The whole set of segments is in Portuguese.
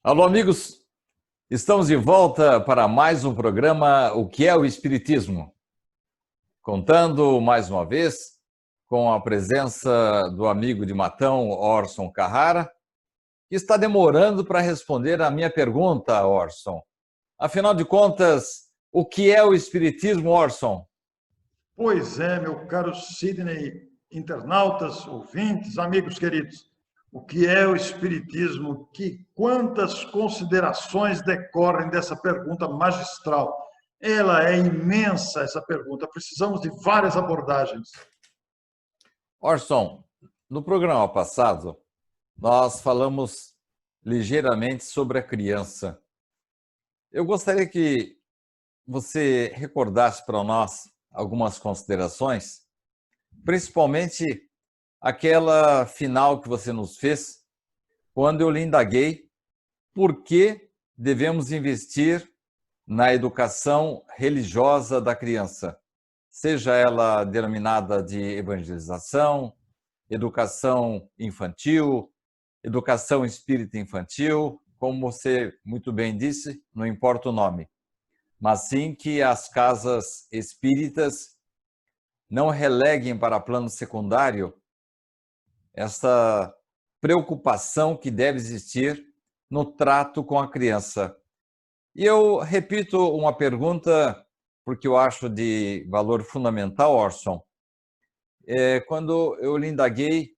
Alô, amigos! Estamos de volta para mais um programa O que é o Espiritismo? Contando mais uma vez com a presença do amigo de Matão, Orson Carrara, que está demorando para responder a minha pergunta, Orson. Afinal de contas, o que é o Espiritismo, Orson? Pois é, meu caro Sidney, internautas, ouvintes, amigos queridos. O que é o Espiritismo? Quantas considerações decorrem dessa pergunta magistral? Ela é imensa, essa pergunta. Precisamos de várias abordagens. Orson, no programa passado, nós falamos ligeiramente sobre a criança. Eu gostaria que você recordasse para nós algumas considerações, principalmente aquela final que você nos fez, quando eu lhe indaguei por que devemos investir na educação religiosa da criança, seja ela denominada de evangelização, educação infantil, educação espírita infantil, como você muito bem disse, não importa o nome, mas sim que as casas espíritas não releguem para plano secundário essa preocupação que deve existir no trato com a criança. E eu repito uma pergunta, porque eu acho de valor fundamental, Orson. Quando eu lhe indaguei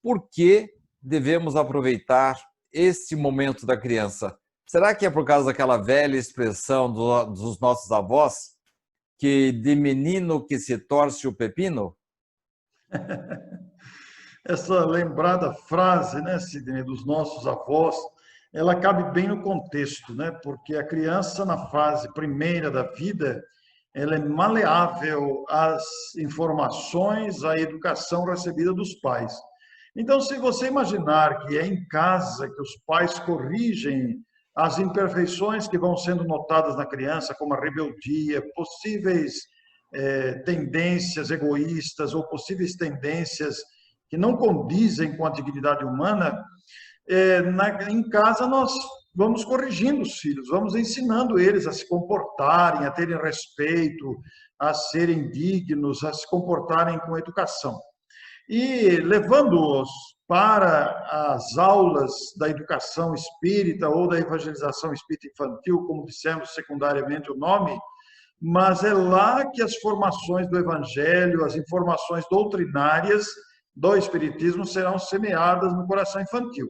por que devemos aproveitar esse momento da criança. Será que é por causa daquela velha expressão dos nossos avós, que de menino que se torce o pepino? Essa lembrada frase, né, Sidney, dos nossos avós, ela cabe bem no contexto, né? Porque a criança, na fase primeira da vida, ela é maleável às informações, à educação recebida dos pais. Então, se você imaginar que é em casa que os pais corrigem as imperfeições que vão sendo notadas na criança, como a rebeldia, possíveis tendências egoístas ou possíveis tendências que não condizem com a dignidade humana, em casa nós vamos corrigindo os filhos, vamos ensinando eles a se comportarem, a terem respeito, a serem dignos, a se comportarem com educação. E levando-os para as aulas da educação espírita ou da evangelização espírita infantil, como dissemos secundariamente o nome, mas é lá que as formações do evangelho, as informações doutrinárias do espiritismo serão semeadas no coração infantil.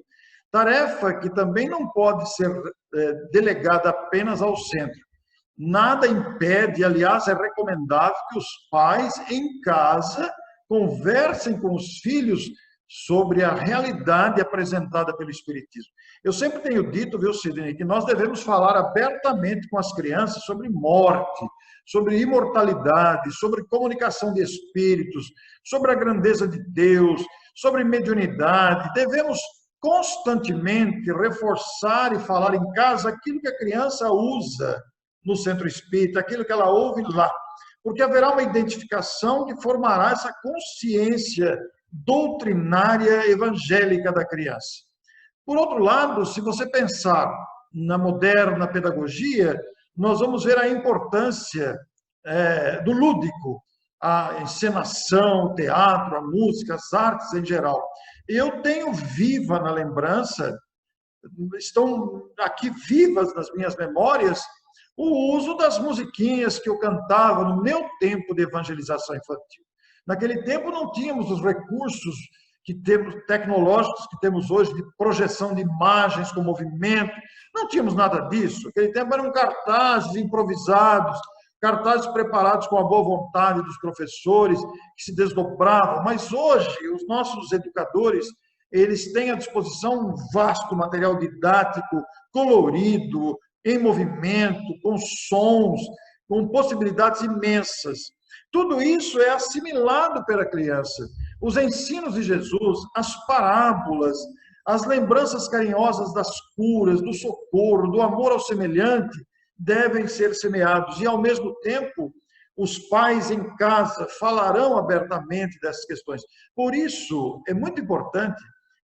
Tarefa que também não pode ser delegada apenas ao centro. Nada impede, aliás, é recomendável que os pais em casa conversem com os filhos sobre a realidade apresentada pelo Espiritismo. Eu sempre tenho dito, viu, Sidney, que nós devemos falar abertamente com as crianças sobre morte, sobre imortalidade, sobre comunicação de espíritos, sobre a grandeza de Deus, sobre mediunidade. Devemos constantemente reforçar e falar em casa aquilo que a criança usa no centro espírita, aquilo que ela ouve lá, porque haverá uma identificação que formará essa consciência doutrinária evangélica da criança. Por outro lado, se você pensar na moderna pedagogia, nós vamos ver a importância do lúdico, a encenação, o teatro, a música, as artes em geral. Eu tenho viva na lembrança, estão aqui vivas nas minhas memórias, o uso das musiquinhas que eu cantava no meu tempo de evangelização infantil. Naquele tempo não tínhamos os recursos que temos tecnológicos que temos hoje de projeção de imagens com movimento, não tínhamos nada disso. Naquele tempo eram cartazes improvisados, cartazes preparados com a boa vontade dos professores que se desdobravam, mas hoje os nossos educadores, eles têm à disposição um vasto material didático, colorido, em movimento, com sons, com possibilidades imensas. Tudo isso é assimilado pela criança. Os ensinos de Jesus, as parábolas, as lembranças carinhosas das curas, do socorro, do amor ao semelhante, devem ser semeados. E, ao mesmo tempo, os pais em casa falarão abertamente dessas questões. Por isso, é muito importante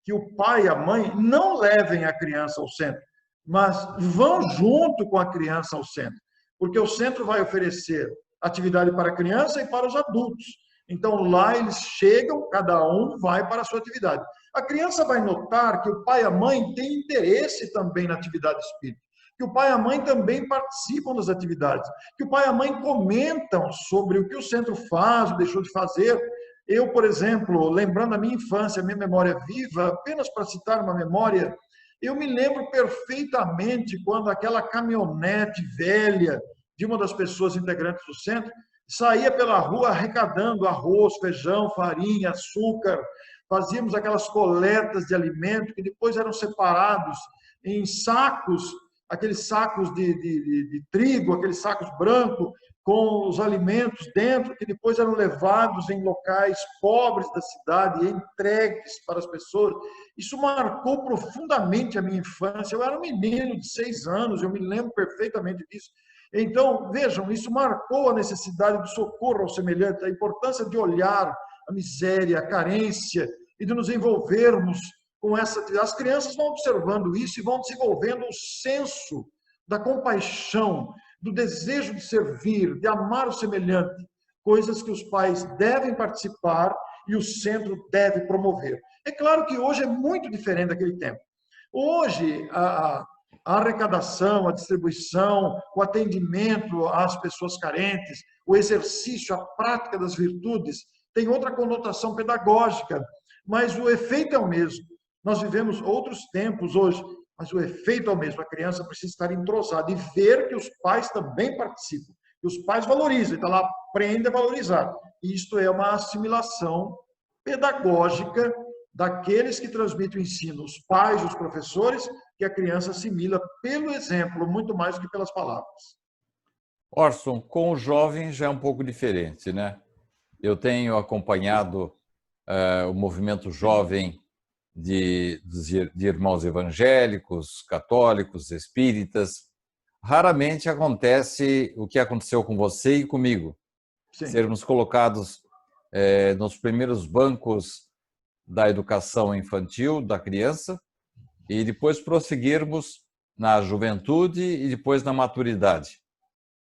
que o pai e a mãe não levem a criança ao centro, mas vão junto com a criança ao centro, porque o centro vai oferecer atividade para a criança e para os adultos. Então, lá eles chegam, cada um vai para a sua atividade. A criança vai notar que o pai e a mãe têm interesse também na atividade espírita, que o pai e a mãe também participam das atividades, que o pai e a mãe comentam sobre o que o centro faz, ou deixou de fazer. Eu, por exemplo, lembrando a minha infância, a minha memória viva, apenas para citar uma memória, eu me lembro perfeitamente quando aquela caminhonete velha de uma das pessoas integrantes do centro saía pela rua arrecadando arroz, feijão, farinha, açúcar. Fazíamos aquelas coletas de alimento que depois eram separados em sacos, aqueles sacos de trigo, aqueles sacos brancos com os alimentos dentro, que depois eram levados em locais pobres da cidade e entregues para as pessoas. Isso marcou profundamente a minha infância. Eu era um menino de 6 anos, eu me lembro perfeitamente disso. Então, vejam, isso marcou a necessidade do socorro ao semelhante, a importância de olhar a miséria, a carência e de nos envolvermos com essa atividade. As crianças vão observando isso e vão desenvolvendo o senso da compaixão, do desejo de servir, de amar o semelhante, coisas que os pais devem participar e o centro deve promover. É claro que hoje é muito diferente daquele tempo. Hoje, a arrecadação, a distribuição, o atendimento às pessoas carentes, o exercício, a prática das virtudes, tem outra conotação pedagógica, mas o efeito é o mesmo. Nós vivemos outros tempos hoje, mas o efeito é o mesmo. A criança precisa estar entrosada e ver que os pais também participam, que os pais valorizam, então ela aprende a valorizar. Isto é uma assimilação pedagógica daqueles que transmitem o ensino, os pais, os professores, que a criança assimila pelo exemplo, muito mais do que pelas palavras. Orson, com o jovem já é um pouco diferente, né? Eu tenho acompanhado o movimento jovem de irmãos evangélicos, católicos, espíritas. Raramente acontece o que aconteceu com você e comigo. Sim. Sermos colocados nos primeiros bancos da educação infantil da criança e depois prosseguirmos na juventude e depois na maturidade.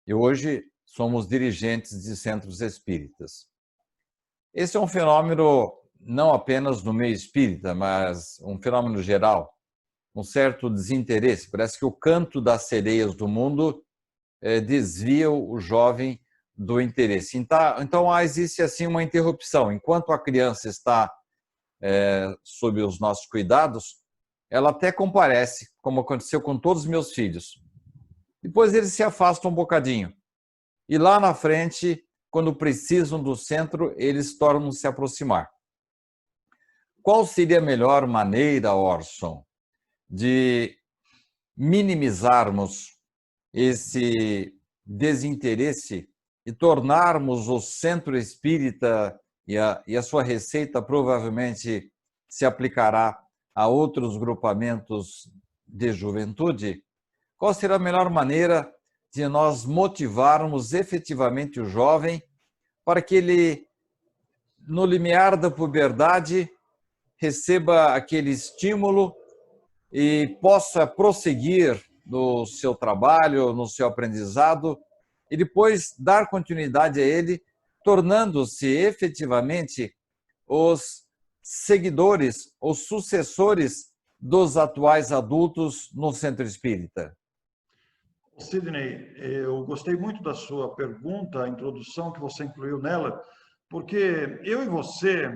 E hoje somos dirigentes de centros espíritas. Esse é um fenômeno não apenas no meio espírita, mas um fenômeno geral, um certo desinteresse. Parece que o canto das sereias do mundo desvia o jovem do interesse. Então existe assim uma interrupção. Enquanto a criança está sob os nossos cuidados, ela até comparece, como aconteceu com todos os meus filhos. Depois eles se afastam um bocadinho. E lá na frente, quando precisam do centro, eles tornam se aproximar. Qual seria a melhor maneira, Orson, de minimizarmos esse desinteresse e tornarmos o centro espírita, e a sua receita provavelmente se aplicará a outros grupamentos de juventude? Qual será a melhor maneira de nós motivarmos efetivamente o jovem para que ele, no limiar da puberdade, receba aquele estímulo e possa prosseguir no seu trabalho, no seu aprendizado, e depois dar continuidade a ele, tornando-se efetivamente os seguidores, os sucessores dos atuais adultos no centro espírita? Sidney, eu gostei muito da sua pergunta, a introdução que você incluiu nela, porque eu e você,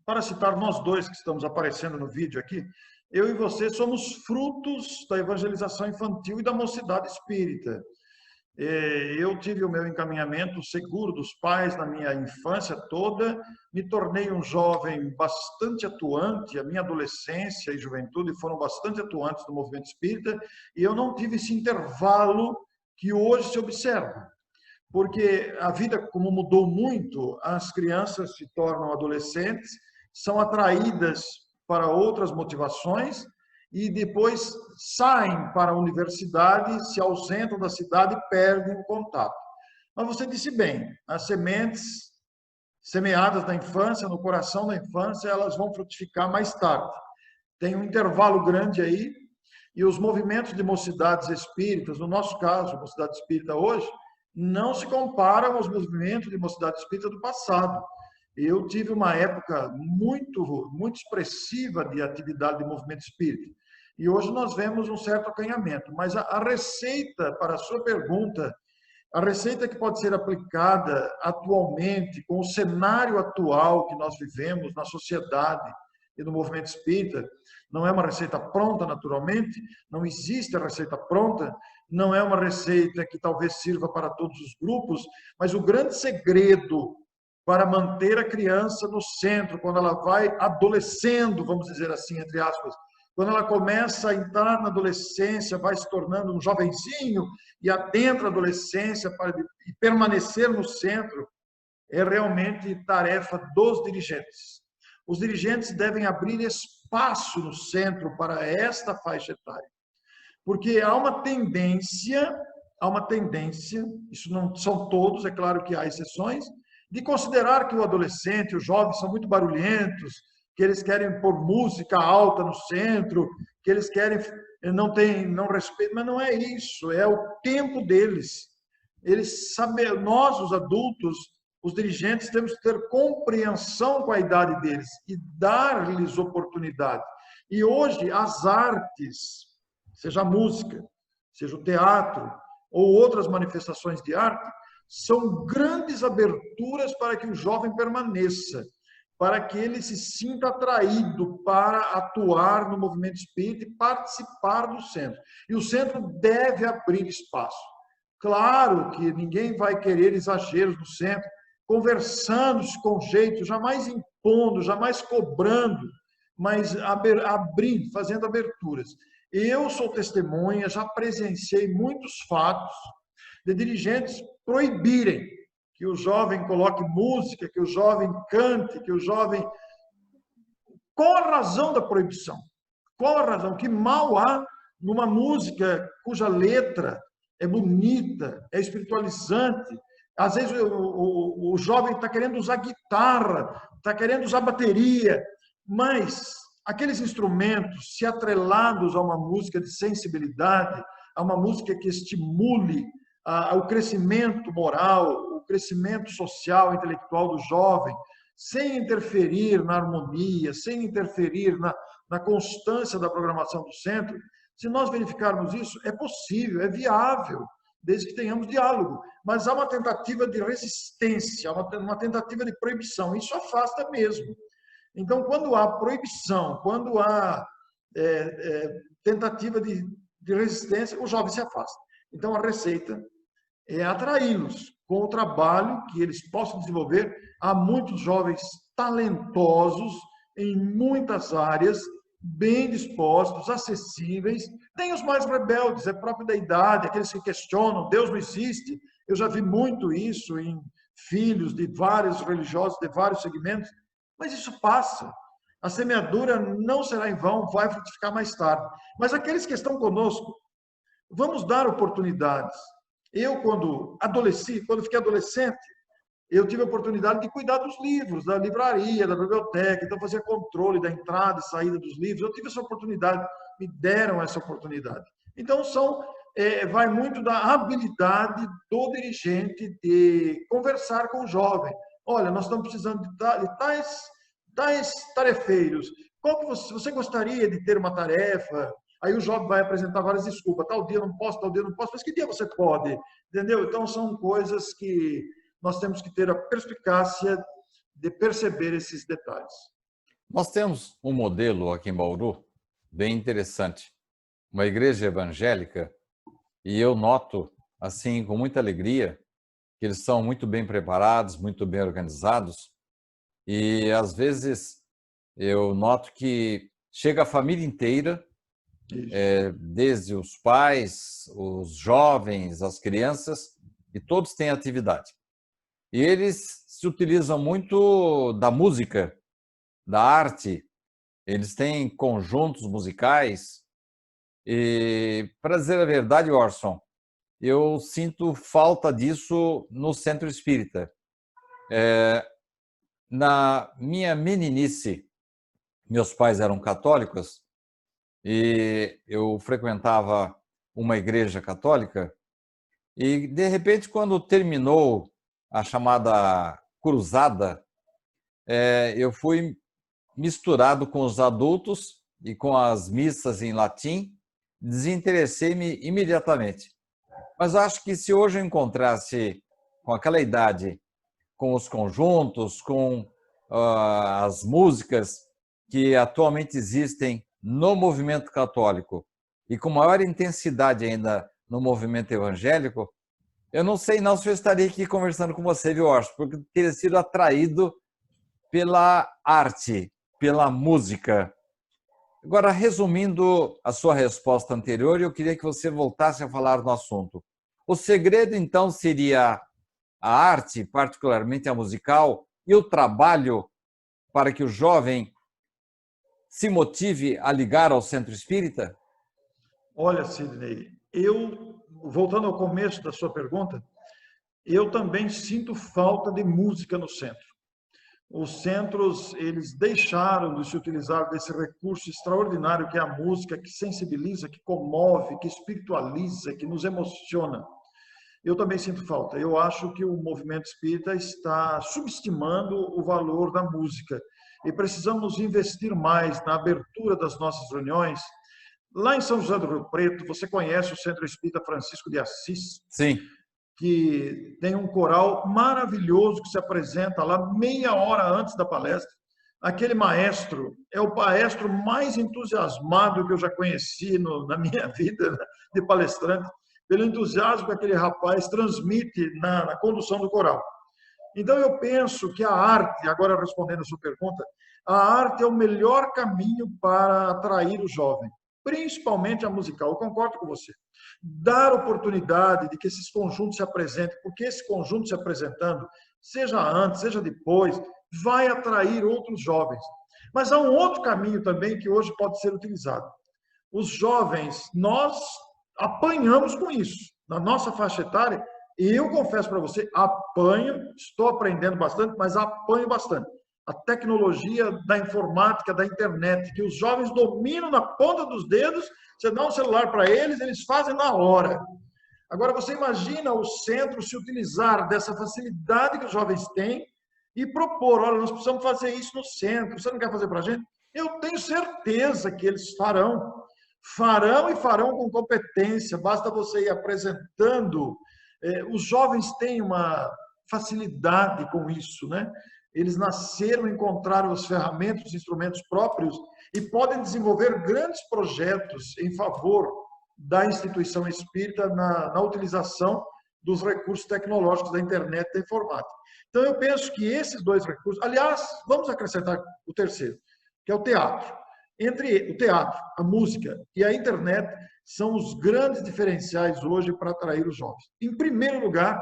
para citar nós dois que estamos aparecendo no vídeo aqui, eu e você somos frutos da evangelização infantil e da mocidade espírita. Eu tive o meu encaminhamento seguro dos pais na minha infância toda, me tornei um jovem bastante atuante, a minha adolescência e juventude foram bastante atuantes no movimento espírita, e eu não tive esse intervalo que hoje se observa. Porque a vida, como mudou muito, as crianças se tornam adolescentes, são atraídas para outras motivações e depois saem para a universidade, se ausentam da cidade e perdem o contato. Mas você disse bem, as sementes semeadas na infância, no coração da infância, elas vão frutificar mais tarde. Tem um intervalo grande aí, E os movimentos de mocidades espíritas, no nosso caso, a mocidade espírita hoje, não se comparam aos movimentos de mocidade espírita do passado. Eu tive uma época muito expressiva de atividade de movimento espírita. E hoje nós vemos um certo acanhamento. Mas a receita, para a sua pergunta, a receita que pode ser aplicada atualmente, com o cenário atual que nós vivemos na sociedade e no movimento espírita, não é uma receita pronta, naturalmente, não existe a receita pronta, não é uma receita que talvez sirva para todos os grupos, mas o grande segredo para manter a criança no centro, quando ela vai adolescendo, vamos dizer assim, entre aspas, quando ela começa a entrar na adolescência, vai se tornando um jovenzinho e adentra a adolescência para permanecer no centro, é realmente tarefa dos dirigentes. Os dirigentes devem abrir espaço no centro para esta faixa etária, porque há uma tendência, isso não são todos, é claro que há exceções, de considerar que o adolescente, os jovens são muito barulhentos, que eles querem pôr música alta no centro, que eles querem, não respeitam, mas não é isso, é o tempo deles. Eles sabem, nós, os adultos, os dirigentes, temos que ter compreensão com a idade deles e dar-lhes oportunidade. E hoje, as artes, seja a música, seja o teatro ou outras manifestações de arte, são grandes aberturas para que o jovem permaneça, para que ele se sinta atraído para atuar no movimento espírita e participar do centro. E o centro deve abrir espaço. Claro que ninguém vai querer exageros no centro, conversando-se com jeito, jamais impondo, jamais cobrando, mas abrindo, fazendo aberturas. Eu sou testemunha, já presenciei muitos fatos de dirigentes proibirem que o jovem coloque música, que o jovem cante, que o jovem... Qual a razão da proibição? Qual a razão? Que mal há numa música cuja letra é bonita, é espiritualizante? Às vezes o jovem está querendo usar guitarra, está querendo usar bateria, mas aqueles instrumentos, se atrelados a uma música de sensibilidade, a uma música que estimule o crescimento moral, o crescimento social, intelectual do jovem, sem interferir na harmonia, sem interferir na constância da programação do centro, se nós verificarmos isso, é possível, é viável, desde que tenhamos diálogo. Mas há uma tentativa de resistência, uma tentativa de proibição, isso afasta mesmo. Então, quando há proibição, quando há tentativa de resistência, o jovem se afasta. Então, a receita é atraí-los com o trabalho que eles possam desenvolver. Há muitos jovens talentosos em muitas áreas, bem dispostos, acessíveis. Tem os mais rebeldes, é próprio da idade, aqueles que questionam, Deus não existe. Eu já vi muito isso em filhos de vários religiosos, de vários segmentos, mas isso passa. A semeadura não será em vão, vai frutificar mais tarde. Mas aqueles que estão conosco, vamos dar oportunidades. Eu, quando fiquei adolescente, eu tive a oportunidade de cuidar dos livros, da livraria, da biblioteca, então fazia controle da entrada e saída dos livros. Eu tive essa oportunidade, me deram essa oportunidade. Então, vai muito da habilidade do dirigente de conversar com o jovem. Olha, nós estamos precisando de tais tarefeiros. Qual que você gostaria de ter uma tarefa? Aí o jovem vai apresentar várias desculpas. Tal dia não posso, mas que dia você pode? Entendeu? Então, são coisas que nós temos que ter a perspicácia de perceber esses detalhes. Nós temos um modelo aqui em Bauru bem interessante. Uma igreja evangélica, e eu noto, assim, com muita alegria, que eles são muito bem preparados, muito bem organizados, e às vezes eu noto que chega a família inteira, desde os pais, os jovens, as crianças, e todos têm atividade. E eles se utilizam muito da música, da arte, eles têm conjuntos musicais, e, para dizer a verdade, Orson, eu sinto falta disso no centro espírita. Na minha meninice, meus pais eram católicos, e eu frequentava uma igreja católica e, de repente, quando terminou a chamada cruzada, eu fui misturado com os adultos e com as missas em latim, desinteressei-me imediatamente. Mas acho que se hoje eu encontrasse com aquela idade, com os conjuntos, com as músicas que atualmente existem no movimento católico e com maior intensidade ainda no movimento evangélico, eu não sei não se eu estaria aqui conversando com você, viu, Orson, porque eu teria sido atraído pela arte, pela música. Agora, resumindo a sua resposta anterior, eu queria que você voltasse a falar no assunto. O segredo, então, seria a arte, particularmente a musical, e o trabalho para que o jovem se motive a ligar ao centro espírita? Olha, Sidney, voltando ao começo da sua pergunta, eu também sinto falta de música no centro. Os centros, eles deixaram de se utilizar desse recurso extraordinário que é a música, que sensibiliza, que comove, que espiritualiza, que nos emociona. Eu também sinto falta. Eu acho que o movimento espírita está subestimando o valor da música e precisamos investir mais na abertura das nossas reuniões. Lá em São José do Rio Preto, você conhece o Centro Espírita Francisco de Assis, Sim. que tem um coral maravilhoso que se apresenta lá meia hora antes da palestra. Aquele maestro é o maestro mais entusiasmado que eu já conheci na minha vida de palestrante, pelo entusiasmo que aquele rapaz transmite na condução do coral. Então, eu penso que a arte, agora respondendo a sua pergunta, a arte é o melhor caminho para atrair o jovem, principalmente a musical. Eu concordo com você. Dar oportunidade de que esses conjuntos se apresentem, porque esse conjunto se apresentando, seja antes, seja depois, vai atrair outros jovens. Mas há um outro caminho também que hoje pode ser utilizado. Os jovens, nós apanhamos com isso. Na nossa faixa etária, e eu confesso para você, apanho, estou aprendendo bastante, mas apanho bastante. A tecnologia da informática, da internet, que os jovens dominam na ponta dos dedos, você dá um celular para eles, eles fazem na hora. Agora, você imagina o centro se utilizar dessa facilidade que os jovens têm e propor, olha, nós precisamos fazer isso no centro, você não quer fazer para a gente? Eu tenho certeza que eles farão. Farão e farão com competência, basta você ir apresentando. Os jovens têm uma facilidade com isso, né? Eles nasceram, encontraram as ferramentas, os instrumentos próprios e podem desenvolver grandes projetos em favor da instituição espírita na utilização dos recursos tecnológicos da internet e da informática. Então, eu penso que esses dois recursos... Aliás, vamos acrescentar o terceiro, que é o teatro. Entre o teatro, a música e a internet são os grandes diferenciais hoje para atrair os jovens. Em primeiro lugar,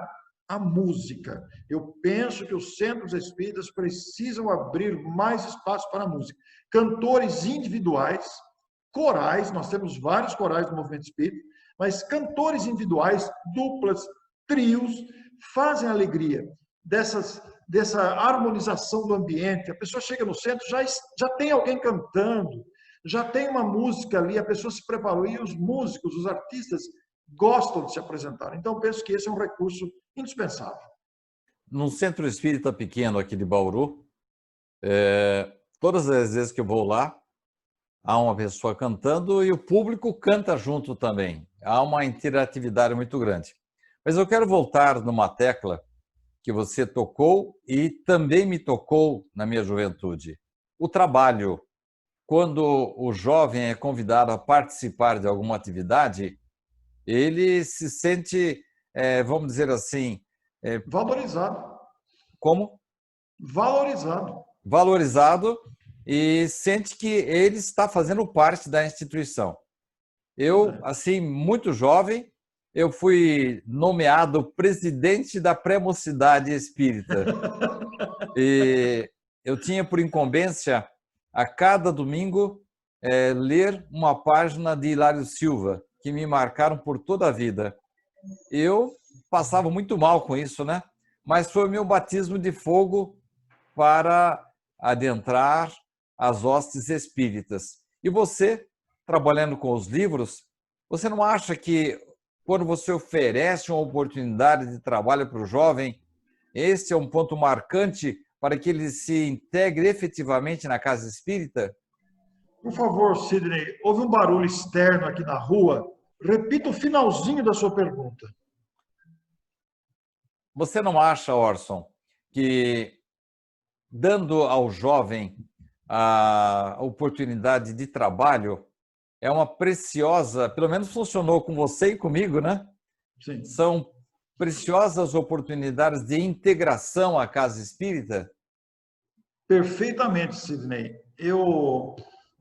a música. Eu penso que os centros espíritas precisam abrir mais espaço para a música. Cantores individuais, corais, nós temos vários corais do movimento espírita, mas cantores individuais, duplas, trios, fazem a alegria dessa harmonização do ambiente. A pessoa chega no centro, já tem alguém cantando, já tem uma música ali, a pessoa se preparou e os músicos, os artistas gostam de se apresentar. Então, penso que esse é um recurso indispensável. Num centro espírita pequeno aqui de Bauru, todas as vezes que eu vou lá, há uma pessoa cantando e o público canta junto também. Há uma interatividade muito grande. Mas eu quero voltar numa tecla que você tocou e também me tocou na minha juventude. O trabalho. Quando o jovem é convidado a participar de alguma atividade, ele se sente, vamos dizer assim... valorizado. Como? Valorizado. Valorizado e sente que ele está fazendo parte da instituição. Eu, assim, muito jovem, eu fui nomeado presidente da pré-mocidade espírita. E eu tinha por incumbência, a cada domingo, ler uma página de Hilário Silva, que me marcaram por toda a vida. Eu passava muito mal com isso, né? Mas foi o meu batismo de fogo para adentrar as hostes espíritas. E você trabalhando com os livros, você não acha que quando você oferece uma oportunidade de trabalho para o jovem, esse é um ponto marcante para que ele se integre efetivamente na casa espírita? Por favor, Sidney, houve um barulho externo aqui na rua. Repita o finalzinho da sua pergunta. Você não acha, Orson, que dando ao jovem a oportunidade de trabalho é uma preciosa, pelo menos funcionou com você e comigo, né? Sim. São preciosas oportunidades de integração à casa espírita? Perfeitamente, Sidney.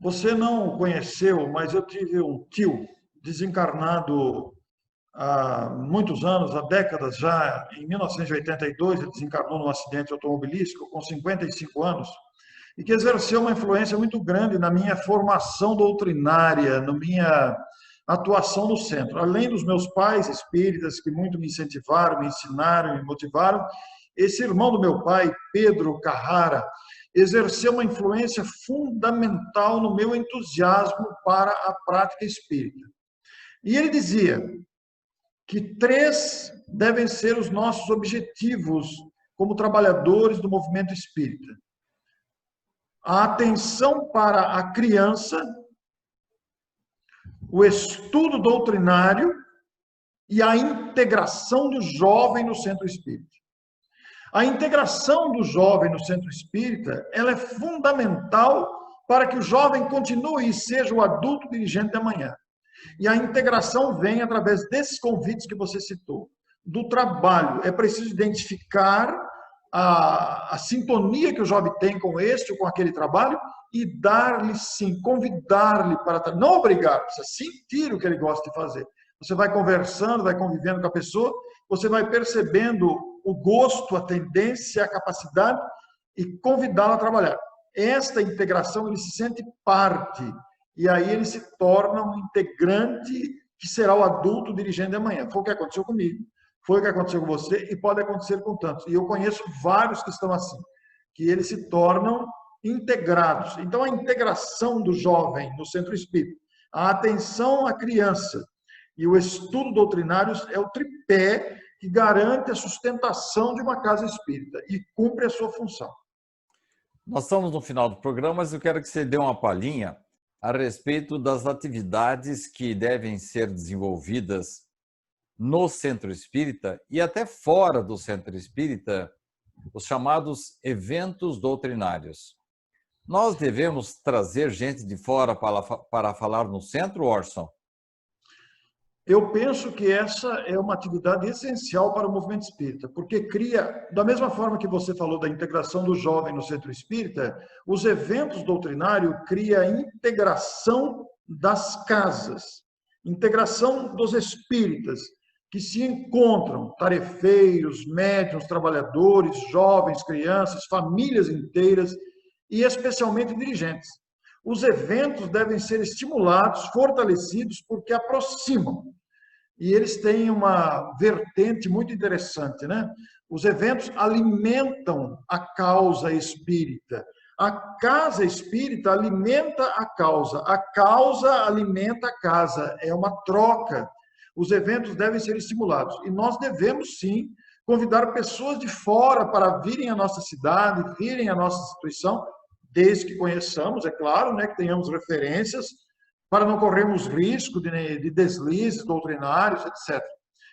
Você não conheceu, mas eu tive um tio desencarnado há muitos anos, há décadas já. Em 1982, ele desencarnou num acidente automobilístico com 55 anos e que exerceu uma influência muito grande na minha formação doutrinária, na minha atuação no centro. Além dos meus pais espíritas, que muito me incentivaram, me ensinaram, me motivaram, esse irmão do meu pai, Pedro Carrara, exerceu uma influência fundamental no meu entusiasmo para a prática espírita. E ele dizia que 3 devem ser os nossos objetivos como trabalhadores do movimento espírita: a atenção para a criança, o estudo doutrinário e a integração do jovem no centro espírita. A integração do jovem no centro espírita, ela é fundamental para que o jovem continue e seja o adulto dirigente da manhã. E a integração vem através desses convites que você citou. Do trabalho, é preciso identificar a sintonia que o jovem tem com este ou com aquele trabalho e dar-lhe, sim, convidar-lhe para... Não obrigar, precisa sentir o que ele gosta de fazer. Você vai conversando, vai convivendo com a pessoa, você vai percebendo o gosto, a tendência, a capacidade e convidá-lo a trabalhar. Esta integração, ele se sente parte e aí ele se torna um integrante que será o adulto dirigente de amanhã. Foi o que aconteceu comigo, foi o que aconteceu com você e pode acontecer com tantos. E eu conheço vários que estão assim, que eles se tornam integrados. Então, a integração do jovem no centro espírita, a atenção à criança e o estudo doutrinário é o tripé que garante a sustentação de uma casa espírita e cumpre a sua função. Nós estamos no final do programa, mas eu quero que você dê uma palhinha a respeito das atividades que devem ser desenvolvidas no centro espírita e até fora do centro espírita, os chamados eventos doutrinários. Nós devemos trazer gente de fora para falar no centro, Orson? Eu penso que essa é uma atividade essencial para o movimento espírita, porque cria, da mesma forma que você falou da integração do jovem no centro espírita, os eventos doutrinários criam a integração das casas, integração dos espíritas, que se encontram, tarefeiros, médiuns, trabalhadores, jovens, crianças, famílias inteiras e especialmente dirigentes. Os eventos devem ser estimulados, fortalecidos, porque aproximam. E eles têm uma vertente muito interessante, né? Os eventos alimentam a causa espírita. A casa espírita alimenta a causa alimenta a casa. É uma troca. Os eventos devem ser estimulados. E nós devemos, sim, convidar pessoas de fora para virem à nossa cidade, virem à nossa instituição, desde que conheçamos, é claro, né, que tenhamos referências, para não corrermos risco de deslizes doutrinários, etc.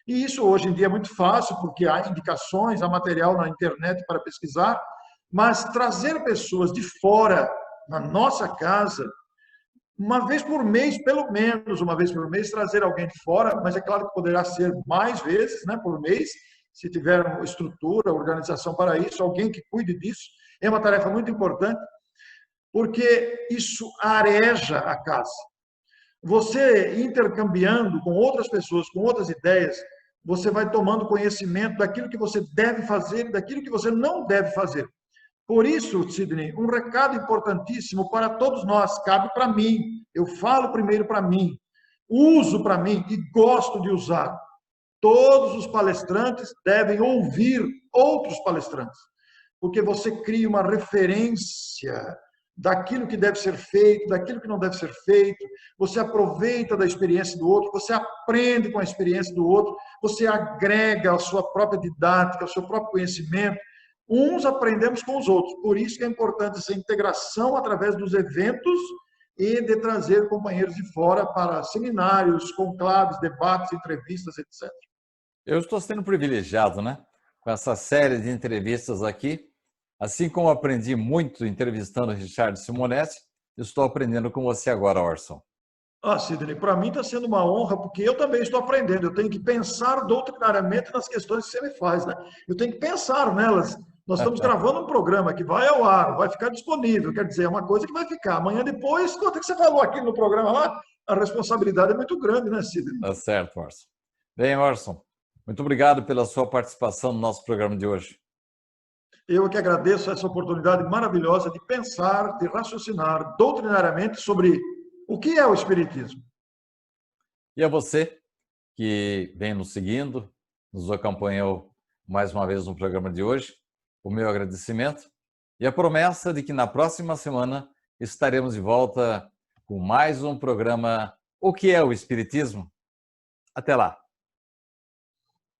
E isso hoje em dia é muito fácil, porque há indicações, há material na internet para pesquisar, mas trazer pessoas de fora na nossa casa, uma vez por mês, pelo menos uma vez por mês, trazer alguém de fora, mas é claro que poderá ser mais vezes, né, por mês, se tiver uma estrutura, organização para isso, alguém que cuide disso, é uma tarefa muito importante, porque isso areja a casa. Você intercambiando com outras pessoas, com outras ideias, você vai tomando conhecimento daquilo que você deve fazer e daquilo que você não deve fazer. Por isso, Sidney, um recado importantíssimo para todos nós, cabe para mim. Eu falo primeiro para mim, uso para mim e gosto de usar. Todos os palestrantes devem ouvir outros palestrantes, porque você cria uma referência daquilo que deve ser feito, daquilo que não deve ser feito, você aproveita da experiência do outro, você aprende com a experiência do outro, você agrega a sua própria didática, o seu próprio conhecimento. Uns aprendemos com os outros, por isso que é importante essa integração através dos eventos e de trazer companheiros de fora para seminários, conclaves, debates, entrevistas, etc. Eu estou sendo privilegiado, né? Com essa série de entrevistas aqui. Assim como aprendi muito entrevistando o Richard Simonetti, estou aprendendo com você agora, Orson. Sidney, para mim está sendo uma honra, porque eu também estou aprendendo. Eu tenho que pensar doutrinariamente nas questões que você me faz, né? Eu tenho que pensar nelas. Nós estamos gravando um programa que vai ao ar, vai ficar disponível. Quer dizer, é uma coisa que vai ficar. Amanhã depois, quanto é que você falou aqui no programa lá? A responsabilidade é muito grande, né, Sidney? Tá certo, Orson. Bem, Orson, muito obrigado pela sua participação no nosso programa de hoje. Eu que agradeço essa oportunidade maravilhosa de pensar, de raciocinar doutrinariamente sobre o que é o Espiritismo. E a você que vem nos seguindo, nos acompanhou mais uma vez no programa de hoje, o meu agradecimento e a promessa de que na próxima semana estaremos de volta com mais um programa O que é o Espiritismo? Até lá!